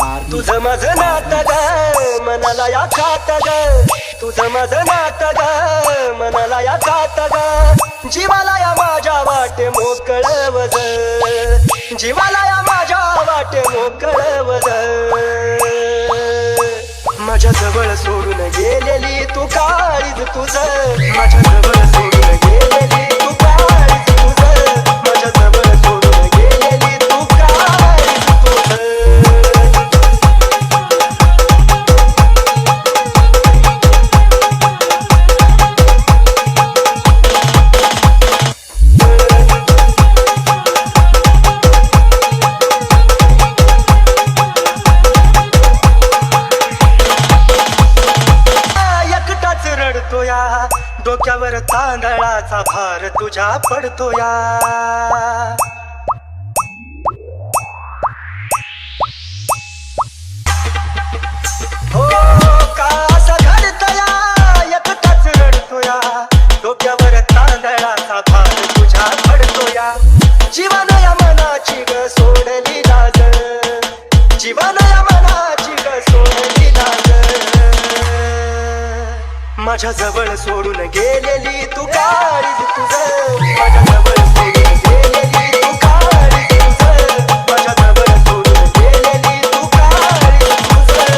तुझं माझं नातं ग मनाला या खात ग, तुझं माझं नातं ग मनाला या खात ग, जीवाला या माझ्या वाटे मोकळवज, जीवाला या माझ्या वाटे मोकळवज, माझ्या जवळ सोडून गेलेली तू काळीज तुझं, माझ्या जवळ सोडून गेलेली तू काळीज तुझं, माझ्या जवळ सोडून गेलेली तू काळीज तुझं. डोक्यावर तांदळाचा भार तुझ्या पडतोया, हो का असं घडतया एकटाच रडतोया, डोक्यावर तांदळाचा भार तुझ्या पडतोया, जीवानया मनाची ग सोडली लाज, जीवानया मनाची ग सोडली लाज, माझ्या जवळ सोडून गेलेली तू काळीज तुझं, माझ्या जवळ सोडून गेलेली तू काळीज तुझं, माझ्या जवळ सोडून गेलेली तू काळीज तुझं.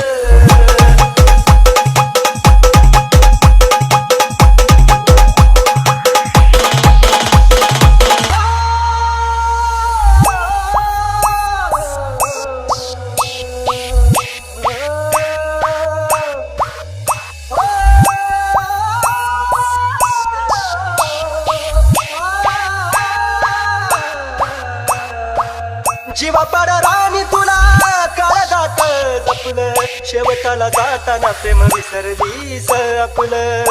जीवा पाड राणी तुला काळजात जपलं, शेवटाला जाताना प्रेम विसरलीस आपलं,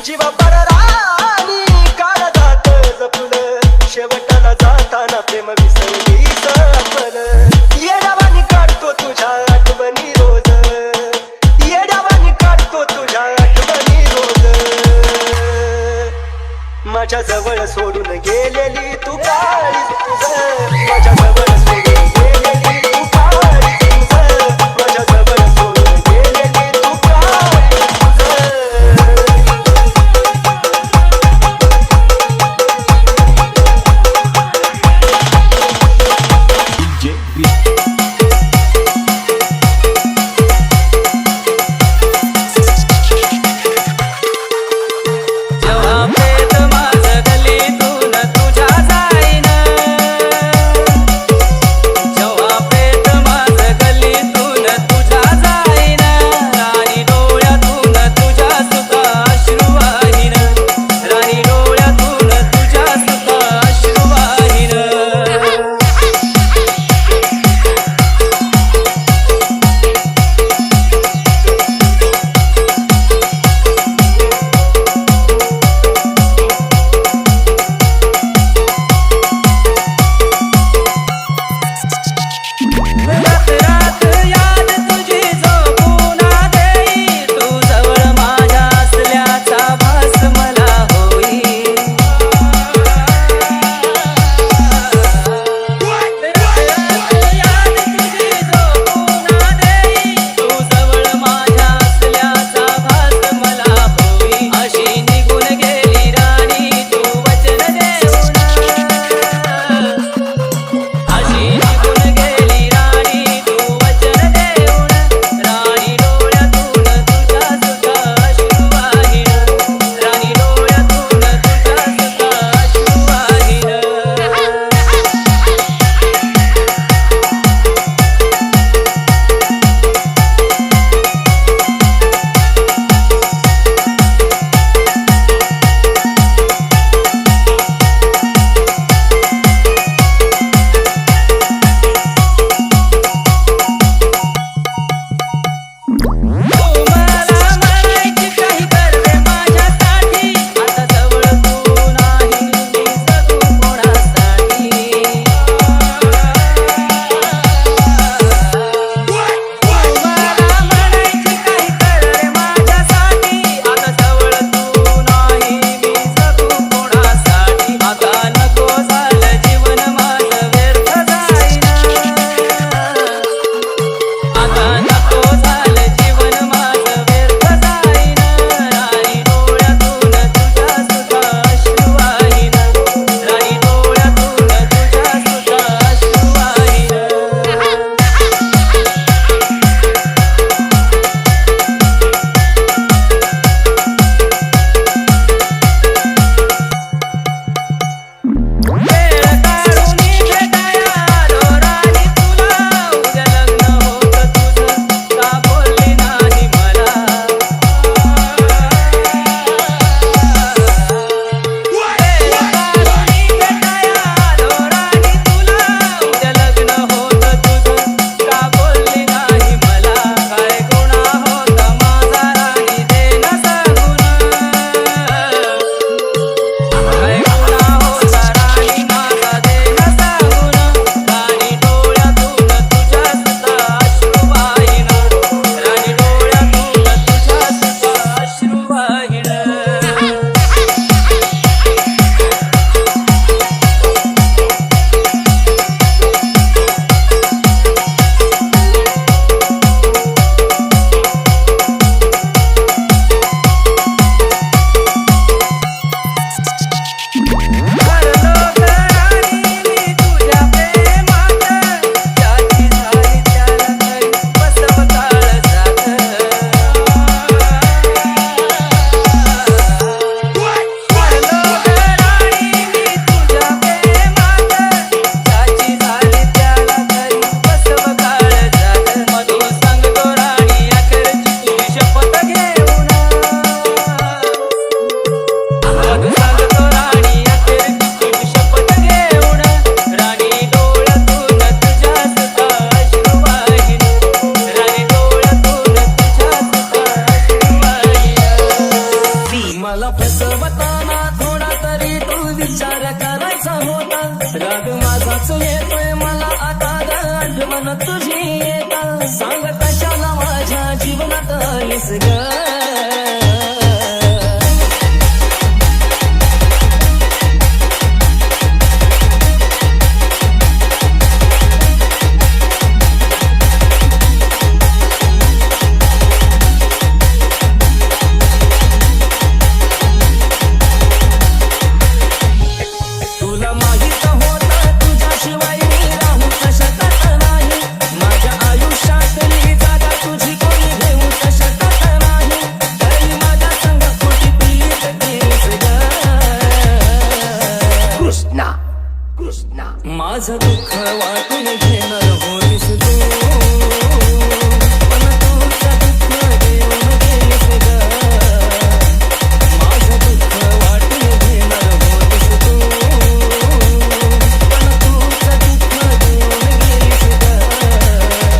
जीवा पाड राणी काळजात जपलं, शेवटाला जाताना प्रेम विसरलीस आपलं, येड्यावानी काढतो तुझ्या आठवणी रोज, येड्यावानी काढतो तुझ्या आठवणी रोज, माझ्या जवळ सोडून गेलेली तू काळीज तुझं, माझ्या जवळ सोडून गेलेली तू काळीज तुझं, माझ्या जवळ सोडून गेलेली तू काळीज तुझं. तुझाच येतोय मला आता आठवण तुझी येता सांग कशाला माझ्या जीवनात आलीस ग माझं दुःख वाटून घेणार होतीस तू पण तुझं दुःख देऊन गेलीस ग माझं दुःख वाटून घेणार होतीस तू पण तुझं दुःख देऊन गेलीस ग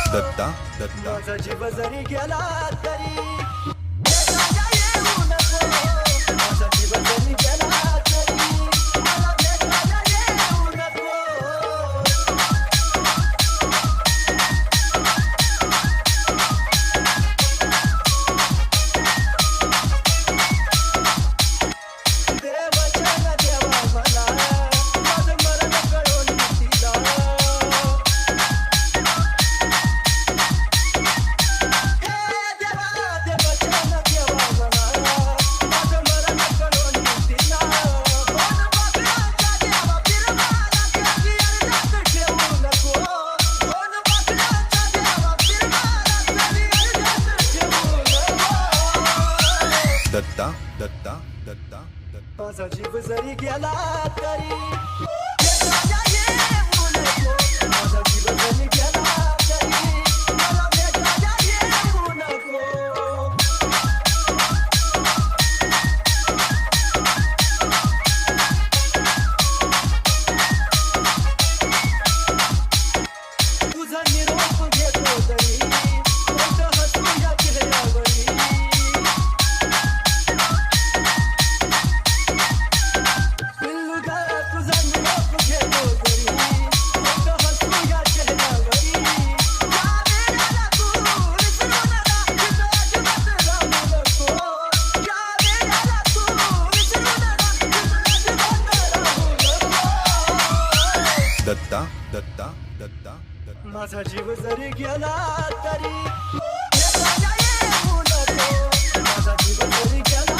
माझा जीव जरी गेला तरी माझा जीव जरी गेला तरी मला भेटायला येऊ नको देवाच्या ना देवा मला माझं मरण कळून दिला दत्ता दत्ता दत्ता माझा जीव जरी गेला तरी माझा जीव जरी गेला तरी मला भेटायला येऊ नको तुझा निरोप घेतो तरी मोठं हसू या चेहऱ्यावरी दत्ता दत्ता दत्ता माझा जीव जरी गेला तरी माझा जीव जरी गेला